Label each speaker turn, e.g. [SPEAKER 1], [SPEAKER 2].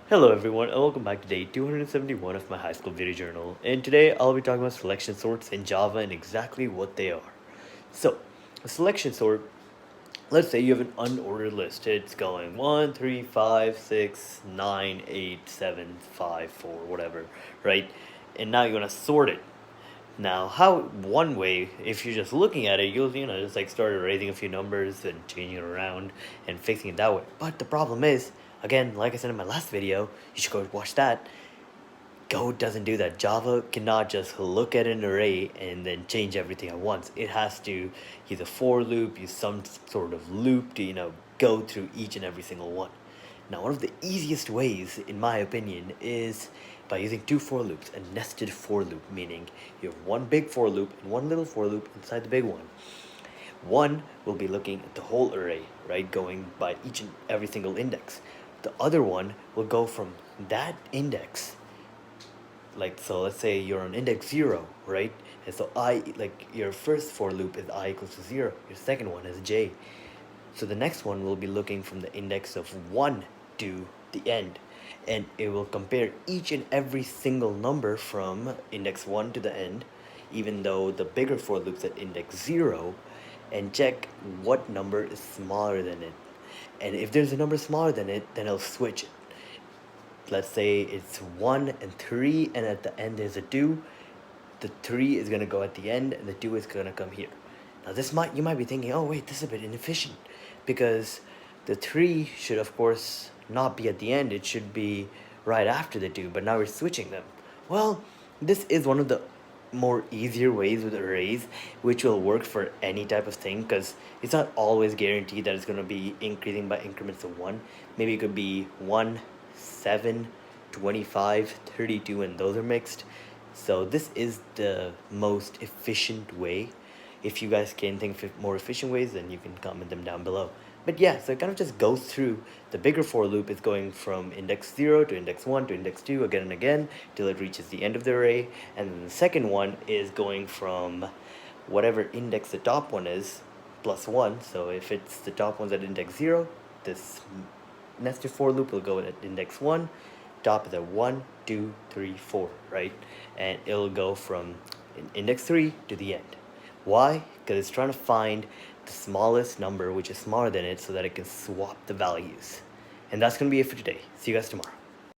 [SPEAKER 1] Hello everyone and welcome back to day 271 of my high school video journal, and today I'll be talking about selection sorts in Java and exactly what they are. So, a selection sort, let's say you have an unordered list. It's going 1, 3, 5, 6, 9, 8, 7, 5, 4, whatever, right? And now you want to sort it. Now, how one way, if you're just looking at it, you'll just like start erasing a few numbers and changing it around and fixing it that way. But the problem is, again, like I said in my last video, you should go watch that. Go doesn't do that. Java cannot just look at an array and then change everything at once. It has to use a for loop, use some sort of loop to go through each and every single one. Now, one of the easiest ways, in my opinion, is by using two for loops, a nested for loop, meaning you have one big for loop and one little for loop inside the big one. One will be looking at the whole array, right, going by each and every single index. The other one will go from that index, like, so let's say you're on index 0, right? And so your first for loop is I equals to 0, your second one is j. So the next one will be looking from the index of 1 to the end, and it will compare each and every single number from index 1 to the end, even though the bigger for loop's at index 0, and check what number is smaller than it. And if there's a number smaller than it, then it'll switch it. Let's say it's 1 and 3, and at the end there's a 2. The 3 is going to go at the end, and the 2 is going to come here. Now you might be thinking, oh wait, this is a bit inefficient, because the 3 should of course not be at the end, it should be right after the 2, but now we're switching them. Well, this is one of the more easier ways with arrays, which will work for any type of thing, because it's not always guaranteed that it's going to be increasing by increments of 1. Maybe it could be 1, 7, 25, 32, and those are mixed. So this is the most efficient way. If you guys can think of more efficient ways, then you can comment them down below. But yeah, so it kind of just goes through. The bigger for loop is going from index 0 to index 1 to index 2 again and again till it reaches the end of the array. And then the second one is going from whatever index the top one is plus 1. So if it's the top one's at index 0, this nested for loop will go at index 1, top is at 1, 2, 3, 4, right? And it'll go from index 3 to the end. Why? Because it's trying to find the smallest number which is smaller than it so that it can swap the values. And that's going to be it for today. See you guys tomorrow.